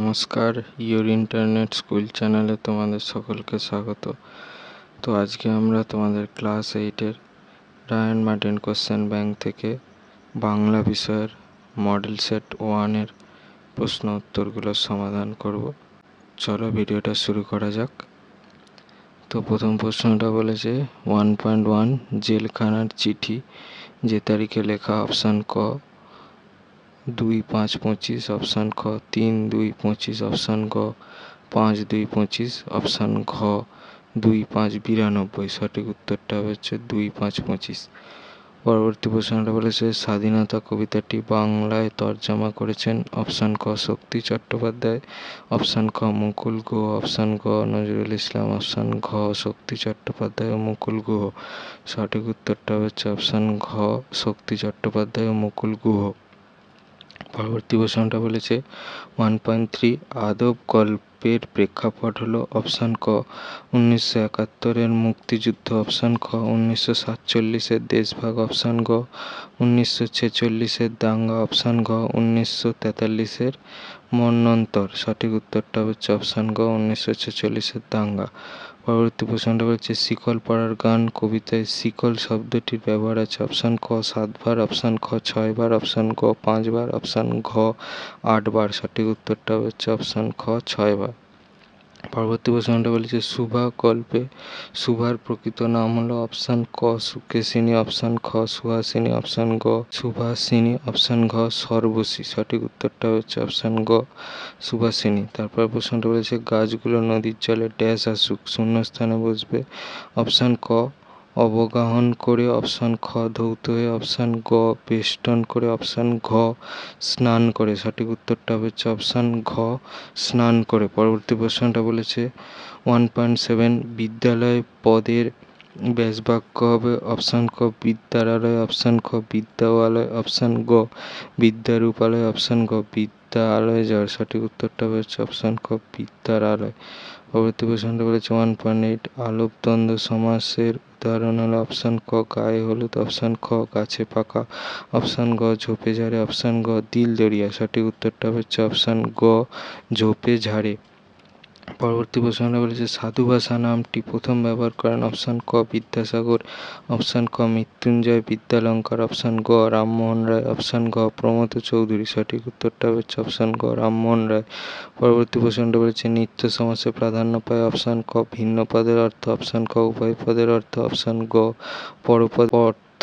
নমস্কার, your internet school চ্যানেলে তোমাদের সকলকে স্বাগত। তো আজকে আমরা তোমাদের ক্লাস 8-এর রায়ান মার্টিন কোশ্চেন ব্যাংক থেকে বাংলা বিষয়ের মডেল সেট 1-এর প্রশ্ন উত্তরগুলোর সমাধান করব। চলো ভিডিওটা শুরু করা যাক। তো প্রথম প্রশ্নটা বলেছে 1.1 জেলখানার চিঠি যে তারিখে লেখা। অপশান ক 2-5-25, অপশান খ 3-2-25, অপশান গ 5-2-25, অপশান ঘ 2-5-92। সঠিক উত্তরটা হচ্ছে 2-5-25। পরবর্তী প্রশ্নটা বলেছে স্বাধীনতা কবিতাটি বাংলায় তর্জমা করেছেন। অপশান ক শক্তি চট্টোপাধ্যায়, অপশান খ মুকুল গুহ, অপশান গ নজরুল ইসলাম, অপশান ঘ শক্তি চট্টোপাধ্যায় ও মুকুল গুহ। সঠিক উত্তরটা হচ্ছে অপশান ঘ শক্তি চট্টোপাধ্যায় ও মুকুল গুহ। পরবর্তী প্রশ্নটা বলেছে 1.3 আদব গল্পের প্রেক্ষাপট হলো। অপশান ক 1971-এর মুক্তিযুদ্ধ, অপশান খ 1947-এর দেশভাগ, অপশান গ 1946-এর দাঙ্গা, অপশান ঘ 1943-এর মন্বন্তর। সঠিক উত্তরটা হচ্ছে অপশান গ 1946-এর দাঙ্গা। পরবর্তী প্রশ্নটা বলছে শিকল পরার গান কবিতায় শিকল শব্দটির ব্যবহার আছে। অপশান ক 7 বার, অপশান খ 6 বার, অপশান গ 5 বার, অপশান ঘ 8 বার। সঠিক উত্তরটা হচ্ছে অপশান খ 6 বার। পরবর্তী প্রশ্নটা বলেছে সুভা গল্পে সুভার প্রকৃত নাম হলো। অপশান ক সুকেশিনী, অপশান খ সুহাসিনী, অপশান গ সুভাষিনী, অপশান ঘ সর্বশী। সঠিক উত্তরটা হচ্ছে অপশান গ সুভাষিনী। তারপর প্রশ্নটা বলেছে গাছগুলো নদীর জলে ড্যাশ আসুক শূন্যস্থানে বসবে। অপশান ক অবগাহন করে, অপশান খ ধৌত হয়ে, অপশান গ বেষ্টন করে, অপশান ঘ স্নান করে। সঠিক উত্তরটা হচ্ছে অপশান ঘ স্নান করে। পরবর্তী প্রশ্নটা বলেছে 1.7 বিদ্যালয় পদের ব্যাসবাক্য হবে। অপশান ক বিদ্যালয়, অপশান খ বিদ্যালয়, অপশান গ বিদ্যারূপালয়, অপশান গ বিদ্যালয় যাওয়ার। সঠিক উত্তরটা হচ্ছে অপশান খ বিদ্যালয়। পরবর্তী প্রশ্নটা বলেছে 1.8 আলোপ দ্বন্দ্ব সমাসের উদাহরণ হলো। অপশান ক গায়ে হলুদ, অপশান খ গাছে পাকা, অপশান গ ঝোপে ঝাড়ে, অপশান গ দিল দরিয়া। সঠিক উত্তরটা হচ্ছে অপশান গ ঝোপে ঝাড়ে। পরবর্তী প্রশ্নটা বলেছে সাধু ভাষা নামটি প্রথম ব্যবহার করেন। অপশান ক বিদ্যাসাগর, অপশান ক মৃত্যুঞ্জয় বিদ্যালঙ্কার, অপশান গ রামমোহন রায়, অপশান ঘ প্রমথ চৌধুরী। সঠিক উত্তরটা হচ্ছে অপশান গ রামমোহন রায়। পরবর্তী প্রশ্নটা বলেছে নিত্য সমাসে প্রাধান্য পায়। অপশান ক ভিন্ন পদের অর্থ, অপশান ক উভয় পদের অর্থ, অপশান গ পরপদ অর্থ,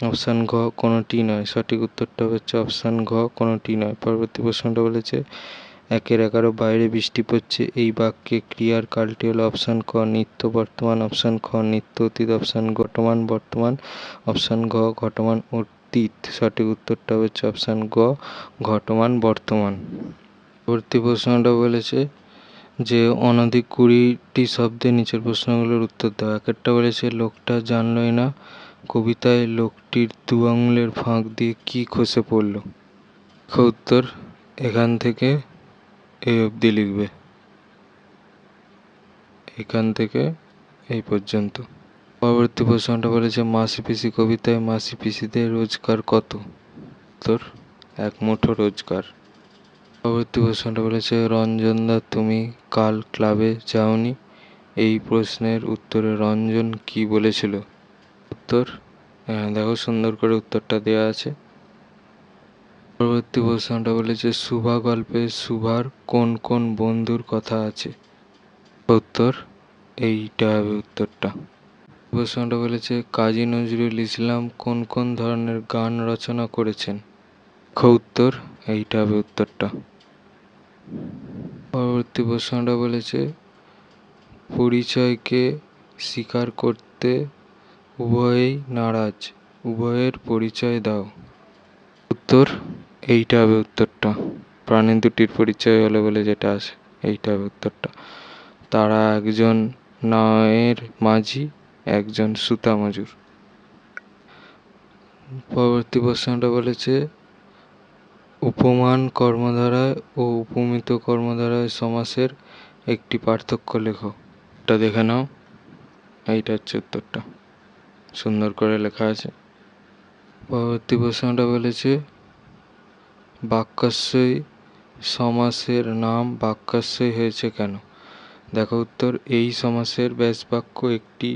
অপশান ঘ কোনোটি নয়। সঠিক উত্তরটা হচ্ছে অপশান ঘ কোনোটি নয়। পরবর্তী প্রশ্নটা বলেছে 1-11 বাইরে বৃষ্টি পড়ছে এই বাক্যে ক্রিয়ার কালটি হলো। অপশান ক নিত্য বর্তমান, অপশান খ নিত্য অতীত, অপশান ঘটমান বর্তমান, অপশান ঘ ঘটমান অতীত। সঠিক উত্তরটা হচ্ছে অপশান গ ঘটমান বর্তমান। পরবর্তী প্রশ্নটা বলেছে যে অনধিক 20টি শব্দে নিচের প্রশ্নগুলোর উত্তর দাও। একটা বলেছে লোকটা জানলই না কবিতায় লোকটির 2 আঙুলের ফাঁক দিয়ে কি খসে পড়ল। উত্তর এখান থেকে এই অবধি লিখবে, এখান থেকে এই পর্যন্ত। পরবর্তী প্রশ্নটা বলেছে মাসি পিসি কবিতায় মাসি পিসিদের রোজগার কত। উত্তর 1 মুঠো রোজগার। পরবর্তী প্রশ্নটা বলেছে রঞ্জনদা তুমি কাল ক্লাবে যাওনি। এই প্রশ্নের উত্তরে রঞ্জন কি বলেছিল। উত্তর দেখো সুন্দর করে উত্তরটা দেওয়া আছে। পরবর্তী প্রশ্নটা বলেছে সুভা গল্পে সুভার কোন কোন বন্ধুর কথা আছে। উত্তর এইটা হবে উত্তরটা। প্রশ্নটা বলেছে কাজী নজরুল ইসলাম কোন কোন ধরনের গান রচনা করেছেন। উত্তর এইটা হবে উত্তরটা। পরবর্তী প্রশ্নটা বলেছে পরিচয়কে স্বীকার করতে উভয়েই নারাজ, উভয়ের পরিচয় দাও। উত্তর এইটা হবে উত্তরটা। প্রাণী দুটির পরিচয় হলো বলে যেটা আছে এইটা হবে উত্তরটা। তারা একজন নায়ের মাঝি, একজন সুতা মজুর। পরবর্তী প্রশ্নটা বলেছে উপমান কর্মধারায় ও উপমিত কর্মধারায় সমাসের একটি পার্থক্য লেখো। এটা দেখে নাও, এইটা হচ্ছে উত্তরটা, সুন্দর করে লেখা আছে। পরবর্তী প্রশ্নটা বলেছে বাক্যাংশই সমাসের নাম বাক্যাংশই হয়েছে কেন? দেখো উত্তর, এই সমাসের ব্যাস বাক্য একটি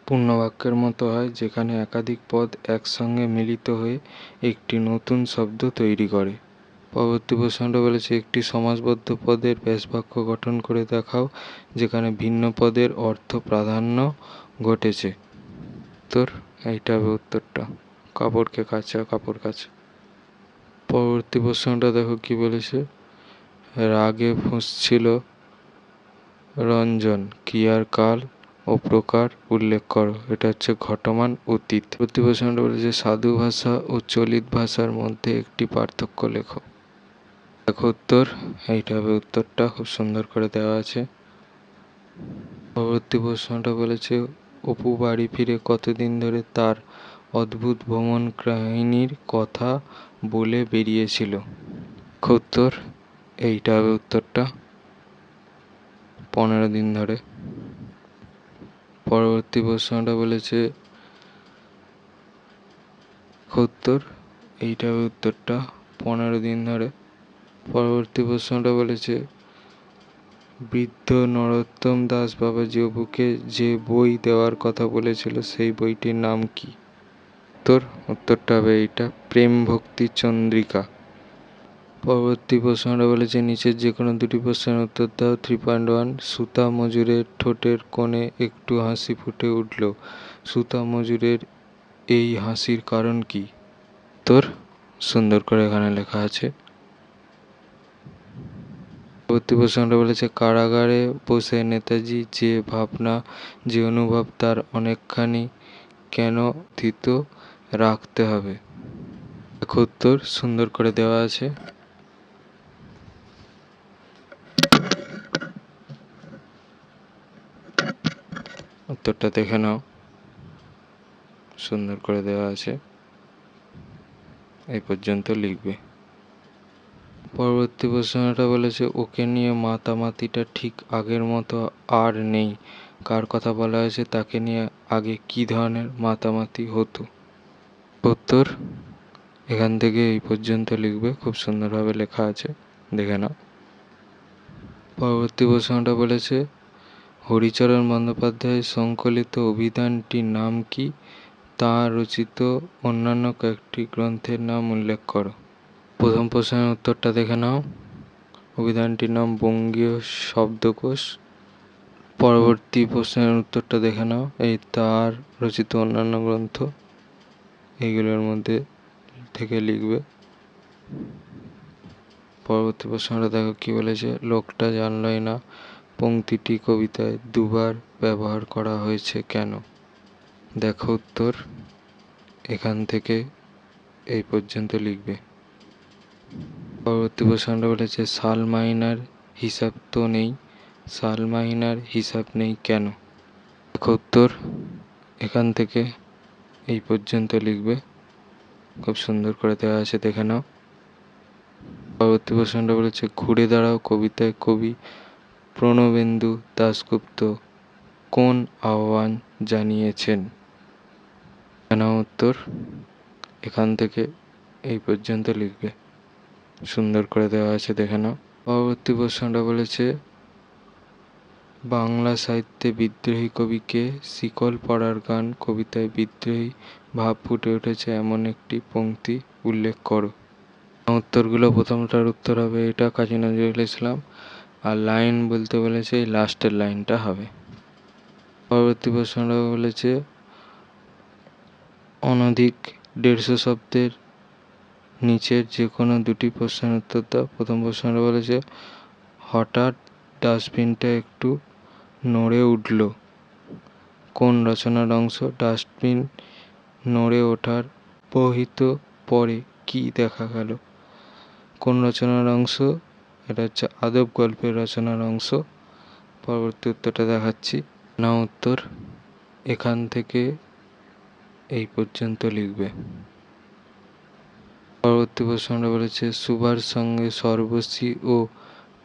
পূর্ণ বাক্যের মতো হয়, যেখানে একাধিক পদ একসঙ্গে মিলিত হয়ে একটি নতুন শব্দ তৈরি করে। পরবর্তী প্রশ্নটা বলেছে, একটি সমাসবদ্ধ পদের ব্যাস বাক্য গঠন করে দেখাও যেখানে ভিন্ন পদের অর্থ প্রাধান্য ঘটেছে। উত্তর, এইটা হবে উত্তরটা, কাপড়কে কাচা, কাপড় কাচা। পরবর্তী প্রশ্নটা দেখো কি বলেছে, রাগে ফুঁসছিল রঞ্জন, ক্রিয়ার কাল ও প্রকার উল্লেখ করো। এটা হচ্ছে ঘটমান অতীত। পরবর্তী প্রশ্নটা বলেছে, সাধু ভাষা ও চলিত ভাষার মধ্যে একটি পার্থক্য লেখো। দেখো উত্তর, এইটা হবে উত্তরটা, খুব সুন্দর করে দেওয়া আছে। পরবর্তী প্রশ্নটা বলেছে, অপু বাড়ি ফিরে কতদিন ধরে তার অদ্ভুত ভ্রমণ কাহিনীর কথা বলে বেরিয়েছিল। উত্তর, এইটা হবে উত্তরটা, 15 দিন ধরে। পরবর্তী প্রশ্নটা বলেছে, উত্তর, এইটা হবে উত্তরটা, 15 দিন ধরে। পরবর্তী প্রশ্নটা বলেছে, বৃদ্ধ নরোত্তম দাস বাবাজি অপুকে যে বই দেওয়ার কথা বলেছিল সেই বইটির নাম কি? উত্তরটা হবে এইটা, প্রেম ভক্তি চন্দ্রিকা। পরবর্তী প্রশ্নটা বলেছে, নিচের যে কোনো দুটি প্রশ্নের উত্তর দাও। 3.1, সুতা মজুরের ঠোঁটের কোণে একটু হাসি ফুটে উঠল, সুতা মজুরের এই হাসির কারণ কি? উত্তর, সুন্দর করে এখানে লেখা আছে। পরবর্তী প্রশ্নটা বলেছে, কারাগারে বসে নেতাজি যে ভাবনা, যে অনুভব তার অনেকখানি কেন থিত রাখতে হবে? উত্তর সুন্দর করে দেওয়া আছে। উত্তরটা দেখে নাও, সুন্দর করে দেওয়া আছে, এই পর্যন্ত লিখবে। পরবর্তী প্রশ্নটা বলেছে, ওকে নিয়ে মাতামাতিটা ঠিক আগের মতো আর নেই, কার কথা বলা হয়েছে, তাকে নিয়ে আগে কি ধরনের মাতামাতি হতো? উত্তর, এখান থেকে এই পর্যন্ত লিখবে, খুব সুন্দরভাবে লেখা আছে, দেখে নাও। পরবর্তী প্রশ্নটা বলেছে, হরিচরণ বন্দ্যোপাধ্যায়ের সংকলিত অভিধানটির নাম কি? তাঁর রচিত অন্যান্য কয়েকটি গ্রন্থের নাম উল্লেখ করো। প্রথম প্রশ্নের উত্তরটা দেখে নাও, অভিধানটির নাম বঙ্গীয় শব্দকোষ। পরবর্তী প্রশ্নের উত্তরটা দেখে নাও, এই তার রচিত অন্যান্য গ্রন্থ, এইগুলোর মধ্যে থেকে লিখবে। পরবর্তী প্রশ্নটা দেখো কি বলেছে, লোকটা জানলই না পংক্তিটি কবিতায় দুবার ব্যবহার করা হয়েছে কেন? দেখো উত্তর, এখান থেকে এই পর্যন্ত লিখবে। পরবর্তী প্রশ্নটা বলেছে, সাল মাইনার হিসাব তো নেই, সাল মাইনার হিসাব নেই কেন? দেখো উত্তর, এখান থেকে এই পর্যন্ত লিখবে, খুব সুন্দর করে দেওয়া আছে, দেখে নাও। পরবর্তী প্রশ্নটা বলেছে, ঘুরে দাঁড়াও কবিতায় কবি প্রণবেন্দু দাশগুপ্ত কোন আহ্বান জানিয়েছেন? নাও উত্তর, এখান থেকে এই পর্যন্ত লিখবে, সুন্দর করে দেওয়া আছে, দেখে নাও। পরবর্তী প্রশ্নটা বলেছে, বাংলা সাহিত্যে বিদ্রোহী কবিকে, শিকল পরার গান কবিতায় বিদ্রোহী ভাব ফুটে উঠেছে এমন একটি পংক্তি উল্লেখ করো। উত্তরগুলো, প্রথমটার উত্তর হবে এটা, কাজী নজরুল ইসলাম, আর লাইন বলতে বলেছে এই লাস্টের লাইনটা হবে। পরবর্তী প্রশ্নটা বলেছে, অনধিক 150 শব্দের নিচের যে কোনো দুটি প্রশ্নের উত্তর দাও। প্রথম প্রশ্নটা বলেছে, হঠাৎ ডাস্টবিনটা একটু নড়ে উঠল, কোন রচনার অংশ? ডাস্টবিন নড়ে ওঠার প্রহিত পরে কি দেখা গেল, কোন রচনার অংশ? এটা হচ্ছে আদব গল্পের রচনার অংশ। পরবর্তী উত্তরটা দেখাচ্ছি, না উত্তর, এখান থেকে এই পর্যন্ত লিখবে। পরবর্তী প্রশ্নটা বলেছে, সুভার সঙ্গে সর্বশী ও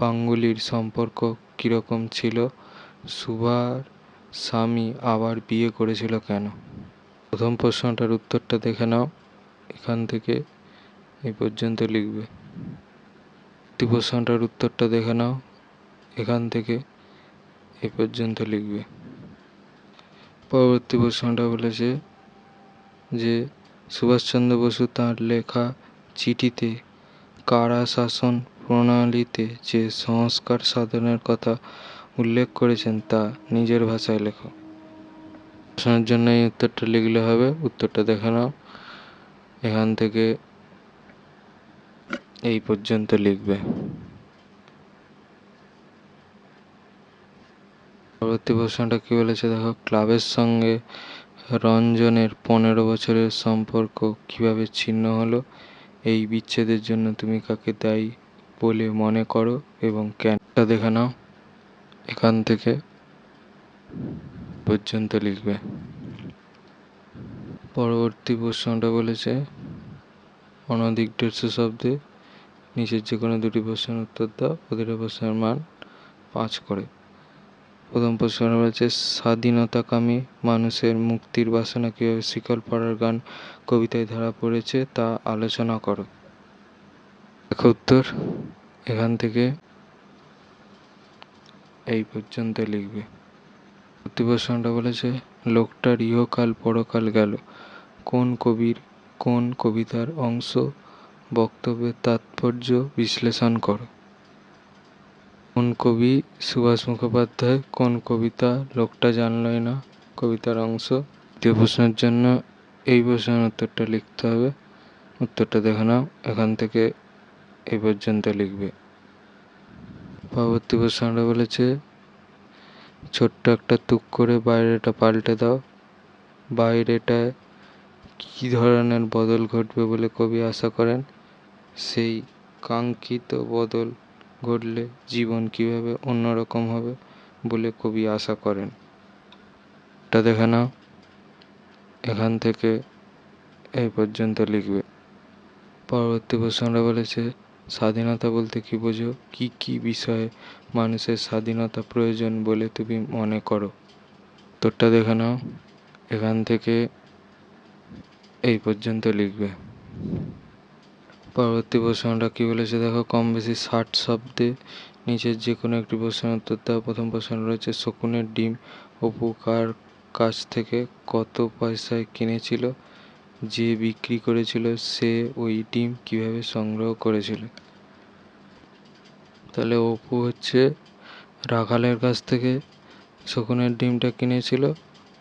পাঙ্গুলির সম্পর্ক কিরকম ছিল? সুভার স্বামী আবার বিয়ে করেছিল কেন? প্রথম প্রশ্নটার উত্তরটা দেখে নাও, এখান থেকে এই পর্যন্ত লিখবে। পরবর্তী প্রশ্নটার উত্তরটা দেখে নাও। এখান থেকে এই পর্যন্ত লিখবে। পরবর্তী প্রশ্নটা বলেছে যে সুভাষচন্দ্র বসু তাঁর লেখা চিঠিতে কারা শাসন প্রণালীতে যে সংস্কার সাধনের কথা উল্লেখ করেছেন তা নিজের ভাষায় লেখো। প্রশ্নের জন্য এই উত্তরটা লিখলে হবে। উত্তরটা দেখে নাও। এখান থেকে এই পর্যন্ত লিখবে। পরবর্তী প্রশ্নটা কি বলেছে দেখো, ক্লাবের সঙ্গে রঞ্জনের 15 বছরের সম্পর্ক কিভাবে ছিন্ন হলো? এই বিচ্ছেদের জন্য তুমি কাকে দায়ী বলে মনে করো এবং কেন? দেখে নাও। এখান থেকে পর্যন্ত লিখবে। পরবর্তী প্রশ্নটা বলেছে অনধিক 150 শব্দে নিচের যে কোনো দুটি প্রশ্নের উত্তর দাও। প্রতিটা প্রশ্নের মান 5 করে। প্রথম প্রশ্নটা বলেছে স্বাধীনতাকামী মানুষের মুক্তির বাসনা কিভাবে শিকল পরার গান কবিতায় ধরা পড়েছে তা আলোচনা করো। দেখো উত্তর। এখান থেকে এই পর্যন্ত লিখবে। পরবর্তী প্রশ্নটা বলেছে লোকটার ইহকাল পরকাল গেল কোন কবির কোন কবিতার অংশ? বক্তব্যের তাৎপর্য বিশ্লেষণ করো। কোন কবি? সুভাষ মুখোপাধ্যায়। কোন কবিতা? লোকটা জানলই না কবিতার অংশ। দ্বিতীয় প্রশ্নের জন্য এই প্রশ্নের উত্তরটা লিখতে হবে। উত্তরটা দেখে নাও। এখান থেকে এই পর্যন্ত লিখবে। পরবর্তী প্রশ্নটা বলেছে ছোট্ট একটা তুক করে বাইরেটা পাল্টে দাও। বাইরেটায় কী ধরনের বদল ঘটবে বলে কবি আশা করেন? সেই কাঙ্ক্ষিত বদল ঘটলে জীবন কিভাবে অন্যরকম হবে বলে কবি আশা করেন? এটা দেখে নাও। এখান থেকে এই পর্যন্ত লিখবে। পরবর্তী প্রশ্নটা বলেছে স্বাধীনতা বলতে কি বোঝো? কি কি বিষয়ে মানুষের স্বাধীনতা প্রয়োজন বলে তুমি মনে করো? উত্তরটা দেখে নাও। এখান থেকে এই পর্যন্ত লিখবে। পরবর্তী প্রশ্নটা কি বলেছে দেখো, কম বেশি 60 শব্দে নিচের যে কোনো একটি প্রশ্নের উত্তর দাও। প্রথম প্রশ্ন রয়েছে শকুনের ডিম অপু কার কাছ থেকে কত পয়সায় কিনেছিল? যে বিক্রি করেছিল সে ওই ডিম কিভাবে সংগ্রহ করেছিল? তাহলে অপু হচ্ছে রাখালের কাছ থেকে শকুনের ডিমটা কিনেছিল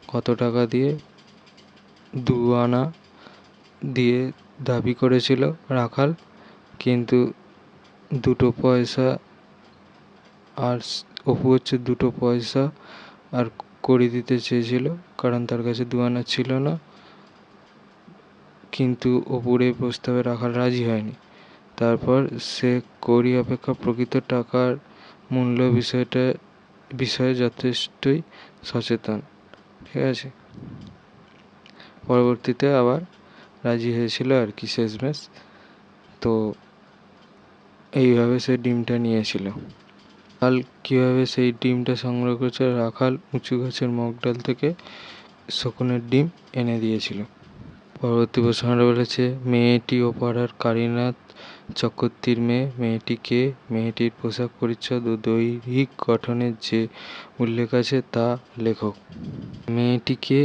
কত টাকা দিয়ে? 2 আনা দিয়ে দাবি করেছিল রাখাল, কিন্তু 2 পয়সা আর অপু হচ্ছে 2 পয়সা আর কড়ি দিতে চেয়েছিল, কারণ তার কাছে 2 আনা ছিল না। কিন্তু অপুর এই প্রস্তাবে রাখাল রাজি হয়নি। তারপর সে কড়ি অপেক্ষা প্রকৃত টাকার মূল্য বিষয়ে যথেষ্টই সচেতন। ঠিক আছে, পরবর্তীতে আবার রাজি হয়েছিল আর কি শেষমেশ। তো এইভাবে সে ডিমটা নিয়েছিল। রাখাল কীভাবে সেই ডিমটা সংগ্রহ করেছিল? রাখাল উঁচু গাছের মগডাল থেকে শকুনের ডিম এনে দিয়েছিল। পরবর্তী প্রশ্নটা বলেছে মেয়েটি ও পাড়ার কালীনাথ চক্রবর্তীর মেয়ে। মেয়েটি কে? মেয়েটির পোশাক পরিচ্ছদ ও দৈহিক গঠনের যে উল্লেখ আছে তা লেখো। মেয়েটি কে?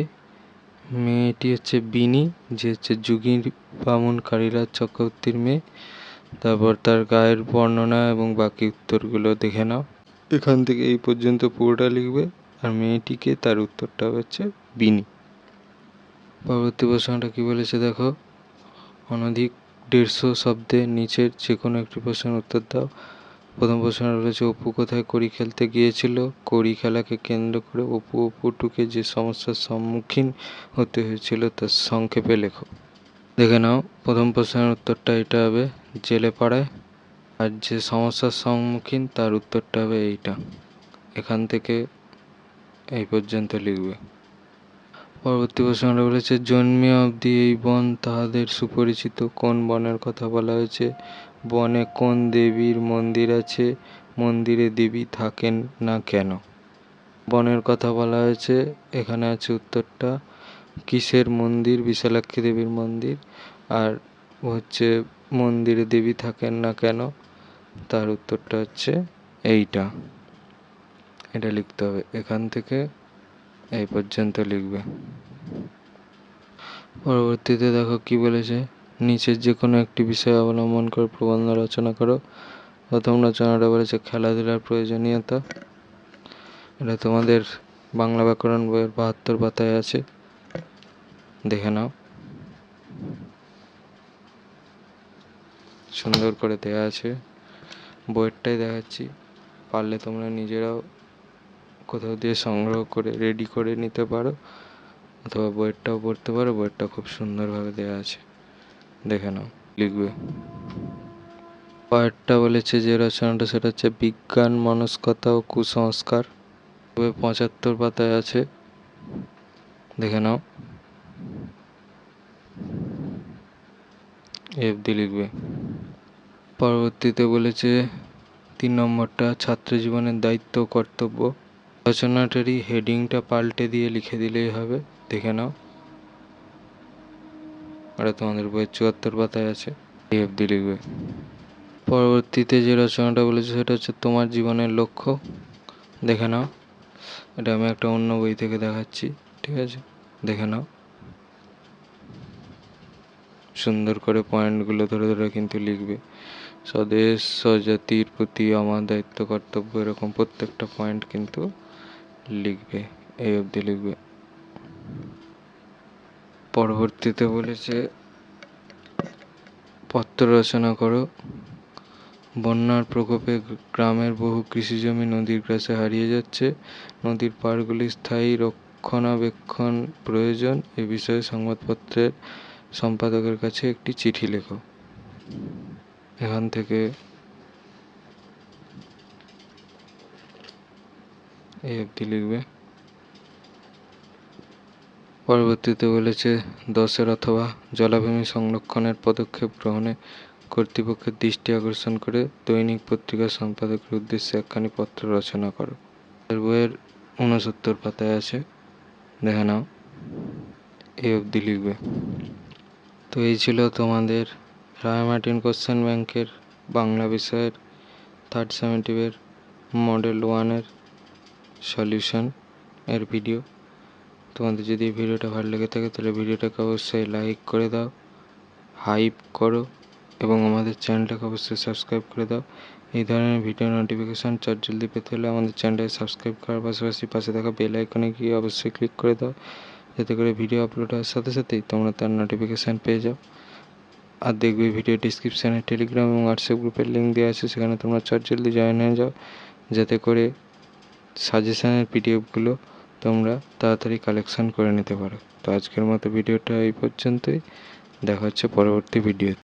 মেয়েটি হচ্ছে বিনি, যে হচ্ছে যুগীর বামুন কালীনাথ চক্রবর্তীর মেয়ে। তারপর তার গায়ের বর্ণনা এবং বাকি উত্তরগুলো দেখে নাও। এখান থেকে এই পর্যন্ত পুরোটা লিখবে। আর মেয়েটিকে তার উত্তরটা হচ্ছে বিনি। পরবর্তী প্রশ্নটা কি বলেছে দেখো, অনধিক 150 শব্দে নিচের যে কোনো একটি প্রশ্নের উত্তর দাও। প্রথম প্রশ্নটা রয়েছে অপু কোথায় কড়ি খেলতে গিয়েছিল? কড়ি খেলাকে কেন্দ্র করে অপু ও পুটুকে যে সমস্যার সম্মুখীন হতে হয়েছিল তা সংক্ষেপে লেখো। দেখে নাও। প্রথম প্রশ্নের উত্তরটা এটা হবে জেলে পাড়ায়, আর যে সমস্যার সম্মুখীন তার উত্তরটা হবে এইটা। এখান থেকে এই পর্যন্ত লিখবে। পরবর্তী প্রশ্নটা বলেছে জন্মিয়া অবধি এই বন তাহাদের সুপরিচিত। কোন বনের কথা বলা হয়েছে? বনে কোন দেবীর মন্দির আছে? মন্দিরে দেবী থাকেন না কেন? বনের কথা বলা হয়েছে। এখানে আছে উত্তরটা কিসের মন্দির? বিশালাক্ষী দেবীর মন্দির। আর হচ্ছে মন্দিরে দেবী থাকেন না কেন? তার উত্তরটা হচ্ছে এইটা। এটা লিখতে হবে, এখান থেকে এই পর্যন্ত লিখবে। পরবর্তীতে দেখো কি বলেছে, নিচের যে কোনো একটি বিষয় অবলম্বন করে প্রবন্ধ রচনা করো। প্রথম রচনাটা বলেছে খেলাধুলার প্রয়োজনীয়তা। এটা তোমাদের বাংলা ব্যাকরণ বইয়ের 72 পাতায় আছে, দেখে নাও, সুন্দর করে দেয়া আছে। বইয়েরটাই দেখাচ্ছি, পারলে তোমরা নিজেরাও কোথাও দিয়ে সংগ্রহ করে রেডি করে নিতে পারো, অথবা বইয়েরটাও পড়তে পারো। বইয়েরটা খুব সুন্দরভাবে দেওয়া আছে, দেখে নাও। লিখবে পরেরটা বলেছে যে রচনাটা, সেটা হচ্ছে বিজ্ঞান, মনস্কতা ও কুসংস্কার। 75 পাতায় আছে, দেখে নাও। এফডি লিখবে। পরবর্তীতে বলেছে 3 নম্বরটা ছাত্র জীবনের দায়িত্ব ও কর্তব্য। রচনাটারই হেডিংটা পাল্টে দিয়ে লিখে দিলেই হবে, দেখে নাও। এটা তোমাদের বইয়ের 74 পাতায় আছে, এফডি লিখবে। পরবর্তীতে যে রচনাটা বলেছে সেটা হচ্ছে তোমার জীবনের লক্ষ্য, দেখে নাও। এটা আমি একটা অন্য বই থেকে দেখাচ্ছি, ঠিক আছে, দেখে নাও। সুন্দর করে পয়েন্টগুলো ধরে ধরে কিন্তু লিখবে। স্বদেশ স্বজাতির প্রতি আমার দায়িত্ব কর্তব্য, এরকম প্রত্যেকটা পয়েন্ট কিন্তু লিখবে, এই অবধি লিখবে। পরবর্তীতে বলেছে পত্র রচনা করো। বন্যার প্রকোপে গ্রামের বহু কৃষিজমি নদীর গ্রাসে হারিয়ে যাচ্ছে। নদীর পাড়গুলি স্থায়ী রক্ষণাবেক্ষণ প্রয়োজন। এ বিষয়ে সংবাদপত্রের সম্পাদকের কাছে একটি চিঠি লেখো। এখান থেকে এই অবধি লিখবে। পরবর্তীতে বলেছে 10 অথবা জলাভূমি সংরক্ষণের পদক্ষেপ গ্রহণে কর্তৃপক্ষের দৃষ্টি আকর্ষণ করে দৈনিক পত্রিকা সম্পাদকের উদ্দেশ্যে একখানি পত্র রচনা করো। বইয়ের 69 পাতায় আছে, দেখে নাও। এই অবধি লিখবে। তো এই ছিল তোমাদের রায় মার্টিন কোশ্চেন ব্যাংকের বাংলা বিষয়ের 3rd সেমেটিভের মডেল 1-এর সলিউশন এর ভিডিও। তোমাদের যদি এই ভিডিওটা ভালো লেগে থাকে তাহলে ভিডিওটাকে অবশ্যই লাইক করে দাও, হাইপ করো, এবং আমাদের চ্যানেলটাকে অবশ্যই সাবস্ক্রাইব করে দাও। এই ধরনের ভিডিও নোটিফিকেশান জলদি পেতে হলে আমাদের চ্যানেলটাকে সাবস্ক্রাইব করার পাশাপাশি পাশে থাকা বেল আইকনে গিয়ে অবশ্যই ক্লিক করে দাও, যাতে করে ভিডিও আপলোড হওয়ার সাথে সাথেই তোমরা তার নোটিফিকেশান পেয়ে যাও। আর দেখবে ভিডিও ডিসক্রিপশানে টেলিগ্রাম এবং হোয়াটসঅ্যাপ গ্রুপের লিঙ্ক দেওয়া আছে, সেখানে তোমরা জলদি জয়েন হয়ে যাও, যাতে করে সাজেশানের পিডিএফগুলো তোমরা তাড়াতাড়ি কালেকশন করে নিতে পারো। তো আজকের মতো ভিডিওটা এই পর্যন্তই, দেখা হচ্ছে পরবর্তী ভিডিও।